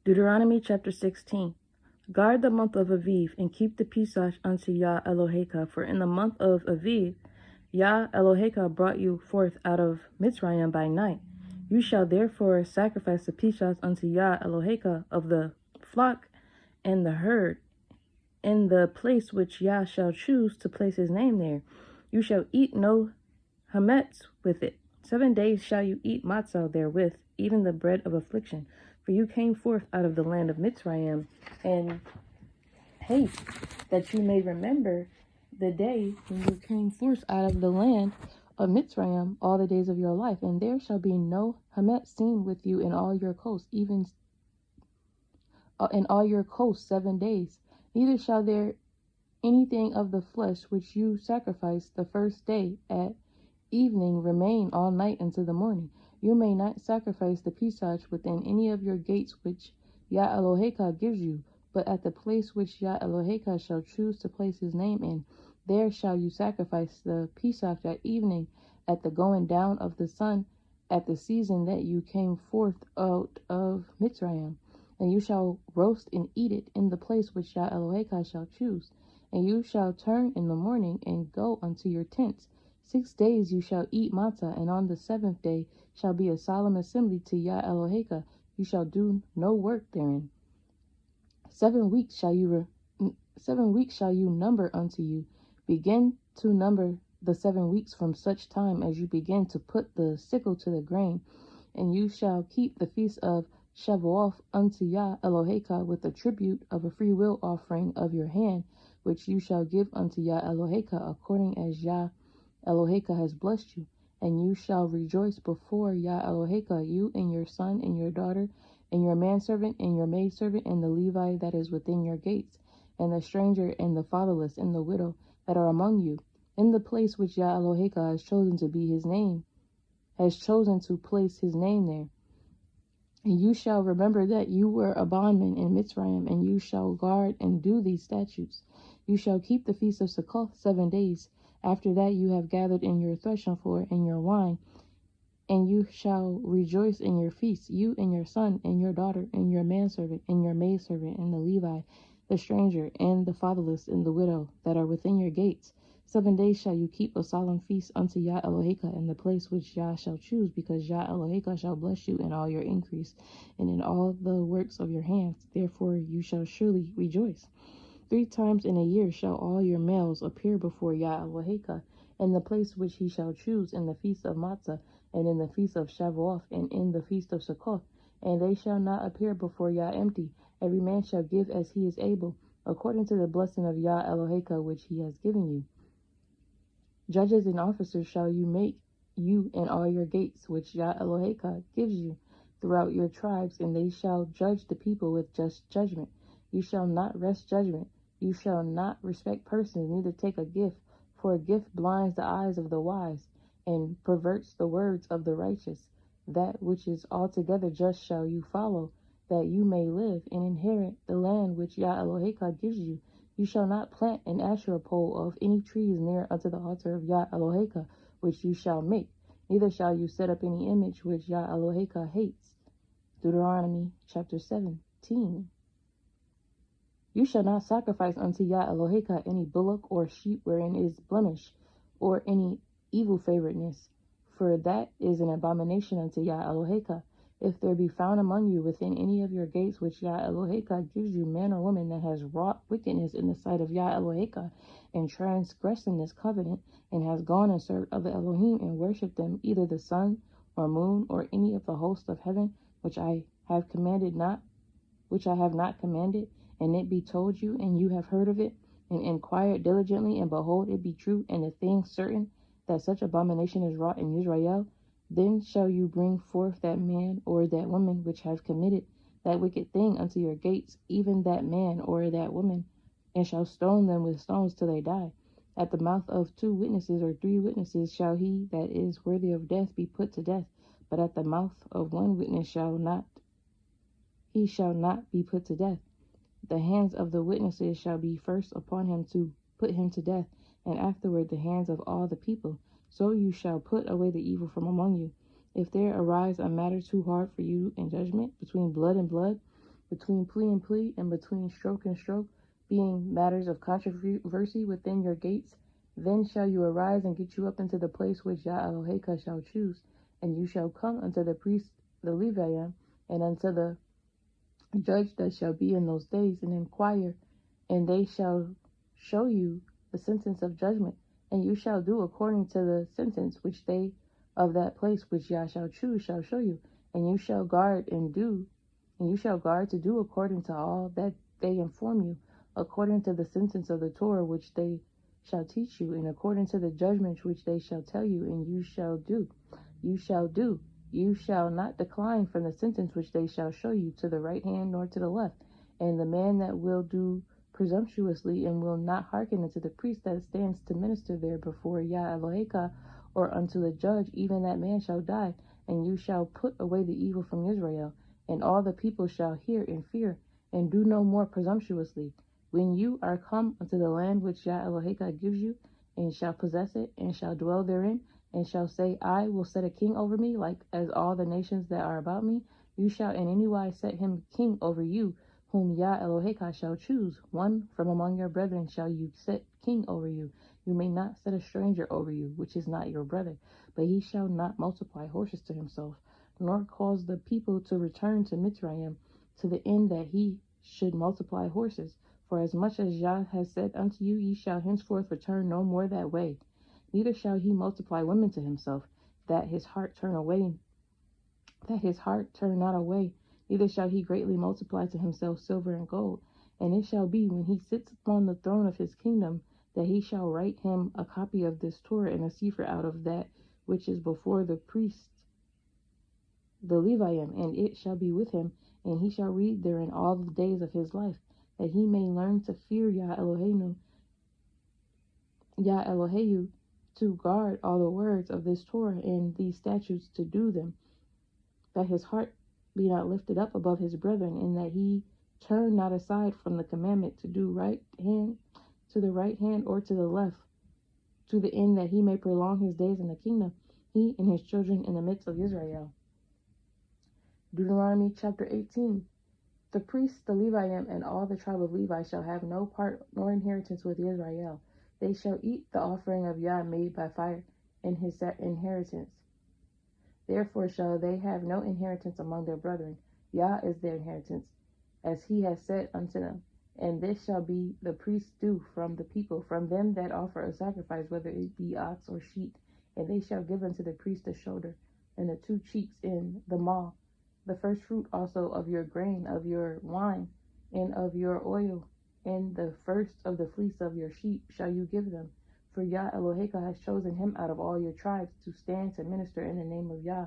Deuteronomy chapter 16. Guard the month of Aviv, and keep the Pesach unto Yah Eloheka, for in the month of Aviv Yah Eloheka brought you forth out of Mitzrayim by night. You shall therefore sacrifice the Pesach unto Yah Eloheka of the flock and the herd, in the place which Yah shall choose to place his name there. You shall eat no hametz with it. 7 days shall you eat matzah therewith, even the bread of affliction. For you came forth out of the land of Mitzrayim, and haste that you may remember the day when you came forth out of the land of Mitzrayim all the days of your life. And there shall be no hametz seen with you in all your coasts, even in all your coasts 7 days. Neither shall there anything of the flesh which you sacrifice the first day at evening remain all night until the morning. You may not sacrifice the Pesach within any of your gates which Yah Eloheka gives you, but at the place which Yah Eloheka shall choose to place his name in, there shall you sacrifice the Pesach at evening, at the going down of the sun, at the season that you came forth out of Mitzrayim. And you shall roast and eat it in the place which Yah Eloheka shall choose. And you shall turn in the morning and go unto your tents. 6 days you shall eat matzah, and on the 7th day shall be a solemn assembly to Yah Eloheka. You shall do no work therein. 7 weeks shall you number unto you. Begin to number the 7 weeks from such time as you begin to put the sickle to the grain. And you shall keep the feast of Shavuot unto Yah Eloheka with a tribute of a freewill offering of your hand, which you shall give unto Yah Eloheka according as Yah Eloheka has blessed you. And you shall rejoice before Yah Eloheka, you and your son and your daughter, and your manservant and your maidservant, and the Levi that is within your gates, and the stranger and the fatherless and the widow that are among you, in the place which Yah Eloheka has chosen to be his name, has chosen to place his name there. And you shall remember that you were a bondman in Mitzrayim, and you shall guard and do these statutes. You shall keep the feast of Succoth 7 days. After that you have gathered in your threshing floor and your wine, and you shall rejoice in your feast, you and your son and your daughter and your manservant and your maidservant and the Levi, the stranger and the fatherless and the widow that are within your gates. 7 days shall you keep a solemn feast unto Yah Eloheka in the place which Yah shall choose, because Yah Eloheka shall bless you in all your increase and in all the works of your hands. Therefore you shall surely rejoice. 3 times in a year shall all your males appear before Yah Eloheka in the place which he shall choose, in the feast of Matzah, and in the feast of Shavuot, and in the feast of Succoth. And they shall not appear before Yah empty. Every man shall give as he is able, according to the blessing of Yah Eloheka which he has given you. Judges and officers shall you make you in all your gates, which Yah Eloheka gives you throughout your tribes, and they shall judge the people with just judgment. You shall not wrest judgment. You shall not respect persons, neither take a gift, for a gift blinds the eyes of the wise, and perverts the words of the righteous. That which is altogether just shall you follow, that you may live and inherit the land which Yah Eloheka gives you. You shall not plant an Asherah pole of any trees near unto the altar of Yah Eloheka, which you shall make. Neither shall you set up any image which Yah Eloheka hates. Deuteronomy chapter 17. You shall not sacrifice unto Yah Eloheka any bullock or sheep wherein is blemish, or any evil favoredness, for that is an abomination unto Yah Eloheka. If there be found among you within any of your gates which Yah Eloheka gives you, man or woman that has wrought wickedness in the sight of Yah Eloheka, and transgressing this covenant, and has gone and served other Elohim, and worshipped them, either the sun or moon, or any of the hosts of heaven, which I have not commanded, and it be told you, and you have heard of it, and inquired diligently, and behold, it be true, and the thing certain, that such abomination is wrought in Israel, then shall you bring forth that man or that woman which have committed that wicked thing unto your gates, even that man or that woman, and shall stone them with stones till they die. At the mouth of 2 witnesses or 3 witnesses shall he that is worthy of death be put to death, but at the mouth of 1 witness shall not be put to death. The hands of the witnesses shall be first upon him to put him to death, and afterward the hands of all the people. So you shall put away the evil from among you. If there arise a matter too hard for you in judgment between blood and blood, between plea and plea, and between stroke and stroke, being matters of controversy within your gates, then shall you arise and get you up into the place which Yah Eloheka shall choose, and you shall come unto the priest the Levium, and unto the judge that shall be in those days, and inquire, and they shall show you the sentence of judgment, and you shall do according to the sentence which they of that place which Yah shall choose shall show you, and you shall guard to do according to all that they inform you, according to the sentence of the Torah which they shall teach you, and according to the judgment which they shall tell you, and you shall do. You shall not decline from the sentence which they shall show you to the right hand nor to the left. And the man that will do presumptuously and will not hearken unto the priest that stands to minister there before Yah Eloheka, or unto the judge, even that man shall die. And you shall put away the evil from Israel, and all the people shall hear and fear, and do no more presumptuously. When you are come unto the land which Yah Eloheka gives you, and shall possess it, and shall dwell therein, and shall say, I will set a king over me, like as all the nations that are about me, you shall in any wise set him king over you, whom Yah Eloheka shall choose. One from among your brethren shall you set king over you. You may not set a stranger over you, which is not your brother, but he shall not multiply horses to himself, nor cause the people to return to Mitzrayim, to the end that he should multiply horses. For as much as Yah has said unto you, ye shall henceforth return no more that way. Neither shall he multiply women to himself, that his heart turn not away. Neither shall he greatly multiply to himself silver and gold. And it shall be, when he sits upon the throne of his kingdom, that he shall write him a copy of this Torah and a sefer out of that which is before the priest, the Levium, and it shall be with him, and he shall read therein all the days of his life, that he may learn to fear Yah Eloheinu, to guard all the words of this Torah and these statutes to do them, that his heart be not lifted up above his brethren, and that he turn not aside from the commandment to do to the right hand or to the left, to the end that he may prolong his days in the kingdom, he and his children in the midst of Israel. Deuteronomy chapter 18. The priests, the Levium, and all the tribe of Levi shall have no part nor inheritance with Israel. They shall eat the offering of Yah made by fire in his inheritance. Therefore shall they have no inheritance among their brethren. Yah is their inheritance, as he has said unto them. And this shall be the priest's due from the people, from them that offer a sacrifice, whether it be ox or sheep. And they shall give unto the priest the shoulder, and the 2 cheeks in the maw, the first fruit also of your grain, of your wine, and of your oil, and the first of the fleece of your sheep shall you give them. For Yah Eloheka has chosen him out of all your tribes to stand to minister in the name of Yah,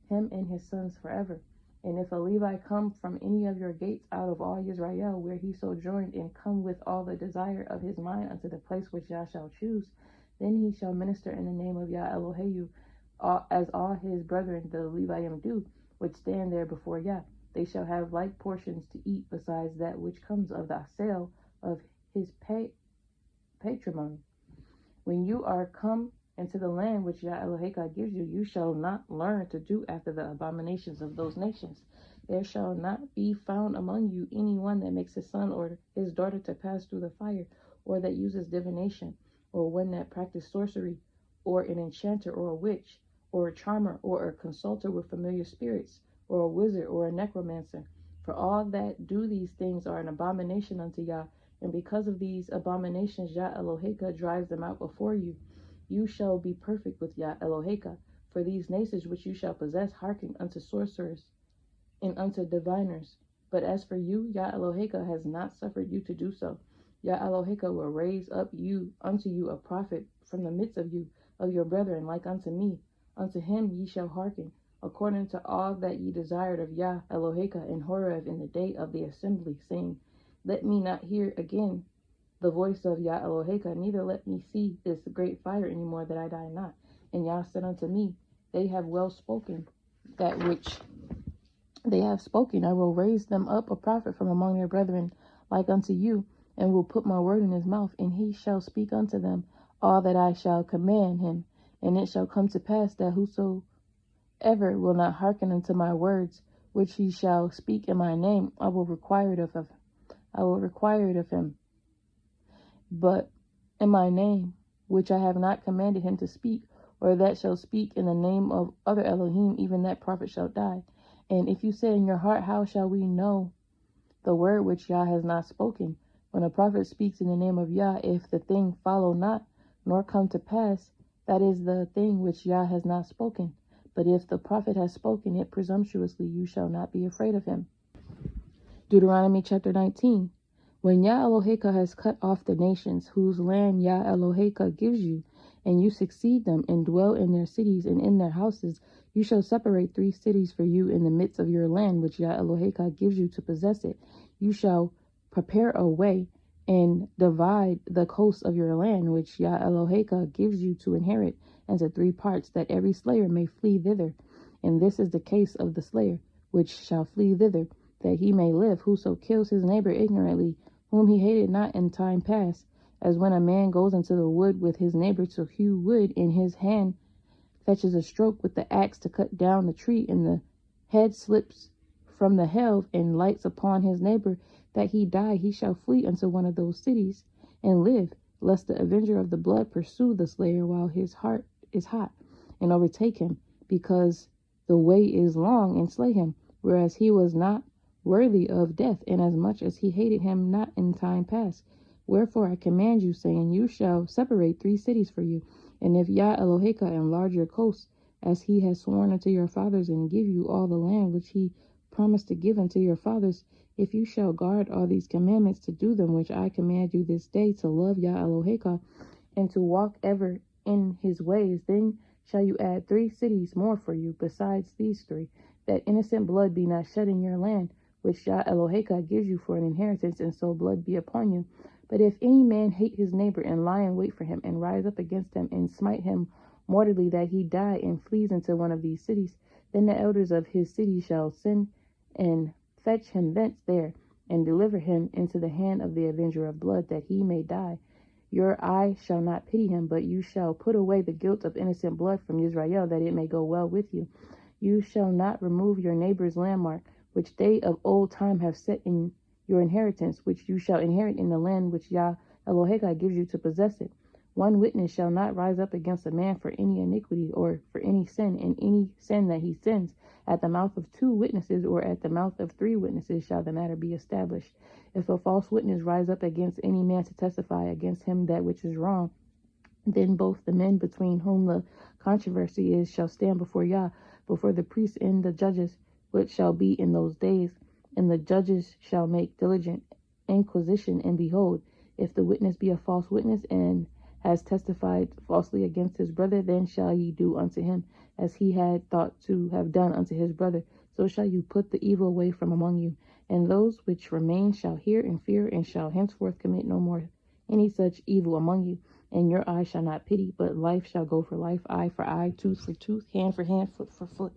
him and his sons forever. And if a Levi come from any of your gates out of all Israel, where he sojourned, and come with all the desire of his mind unto the place which Yah shall choose, then he shall minister in the name of Yah Eloheu, as all his brethren the Levium do, which stand there before Yah. They shall have like portions to eat, besides that which comes of the sale of his patrimony. When you are come into the land which Yah Eloheka gives you, you shall not learn to do after the abominations of those nations. There shall not be found among you any one that makes his son or his daughter to pass through the fire, or that uses divination, or one that practices sorcery, or an enchanter, or a witch, or a charmer, or a consulter with familiar spirits, or a wizard, or a necromancer. For all that do these things are an abomination unto Yah, and because of these abominations Yah Eloheka drives them out before you. You shall be perfect with Yah Eloheka, for these nations which you shall possess hearken unto sorcerers and unto diviners. But as for you, Yah Eloheka has not suffered you to do so. Yah Eloheka will raise up unto you a prophet from the midst of you, of your brethren, like unto me. Unto him ye shall hearken, according to all that ye desired of Yah Eloheka in Horeb in the day of the assembly, saying, Let me not hear again the voice of Yah Eloheka, neither let me see this great fire any more, that I die not. And Yah said unto me, They have well spoken that which they have spoken. I will raise them up a prophet from among their brethren like unto you, and will put my word in his mouth, and he shall speak unto them all that I shall command him. And it shall come to pass that whosoever will not hearken unto my words, which he shall speak in my name, I will require it of him. But in my name, which I have not commanded him to speak, or that shall speak in the name of other Elohim, even that prophet shall die. And if you say in your heart, how shall we know the word which Yah has not spoken? When a prophet speaks in the name of Yah, if the thing follow not, nor come to pass, that is the thing which Yah has not spoken. But if the prophet has spoken it presumptuously, you shall not be afraid of him. Deuteronomy chapter 19. When Yah Eloheka has cut off the nations whose land Yah Eloheka gives you, and you succeed them and dwell in their cities and in their houses, you shall separate 3 cities for you in the midst of your land, which Yah Eloheka gives you to possess it. You shall prepare a way and divide the coast of your land, which Yah Eloheka gives you to inherit, into 3 parts, that every slayer may flee thither. And this is the case of the slayer, which shall flee thither, that he may live, whoso kills his neighbor ignorantly, whom he hated not in time past, as when a man goes into the wood with his neighbor to hew wood, in his hand fetches a stroke with the axe to cut down the tree, and the head slips from the helve and lights upon his neighbor, that he die, he shall flee unto one of those cities and live, lest the avenger of the blood pursue the slayer while his heart is hot, and overtake him, because the way is long, and slay him, whereas he was not worthy of death, inasmuch as he hated him not in time past. Wherefore I command you, saying, you shall separate 3 cities for you. And if Yah Eloheka enlarge your coast, as he has sworn unto your fathers, and give you all the land which he promised to give unto your fathers, if you shall guard all these commandments to do them, which I command you this day, to love Yah Eloheka, and to walk ever in his ways, then shall you add 3 cities more for you, besides these 3, that innocent blood be not shed in your land, which Yah Eloheka gives you for an inheritance, and so blood be upon you. But if any man hate his neighbor, and lie in wait for him, and rise up against him, and smite him mortally, that he die, and flees into one of these cities, then the elders of his city shall send and fetch him thence there, and deliver him into the hand of the avenger of blood, that he may die. Your eye shall not pity him, but you shall put away the guilt of innocent blood from Israel, that it may go well with you. You shall not remove your neighbor's landmark, which they of old time have set in your inheritance, which you shall inherit in the land which Yah Eloheka gives you to possess it. 1 witness shall not rise up against a man for any iniquity, or for any sin, and any sin that he sins. At the mouth of 2 witnesses, or at the mouth of 3 witnesses, shall the matter be established. If a false witness rise up against any man to testify against him that which is wrong, then both the men between whom the controversy is shall stand before Yah, before the priests and the judges, which shall be in those days. And the judges shall make diligent inquisition, and behold, if the witness be a false witness, and has testified falsely against his brother, then shall ye do unto him as he had thought to have done unto his brother. So shall you put the evil away from among you. And those which remain shall hear and fear, and shall henceforth commit no more any such evil among you. And your eye shall not pity, but life shall go for life, eye for eye, tooth for tooth, hand for hand, foot for foot.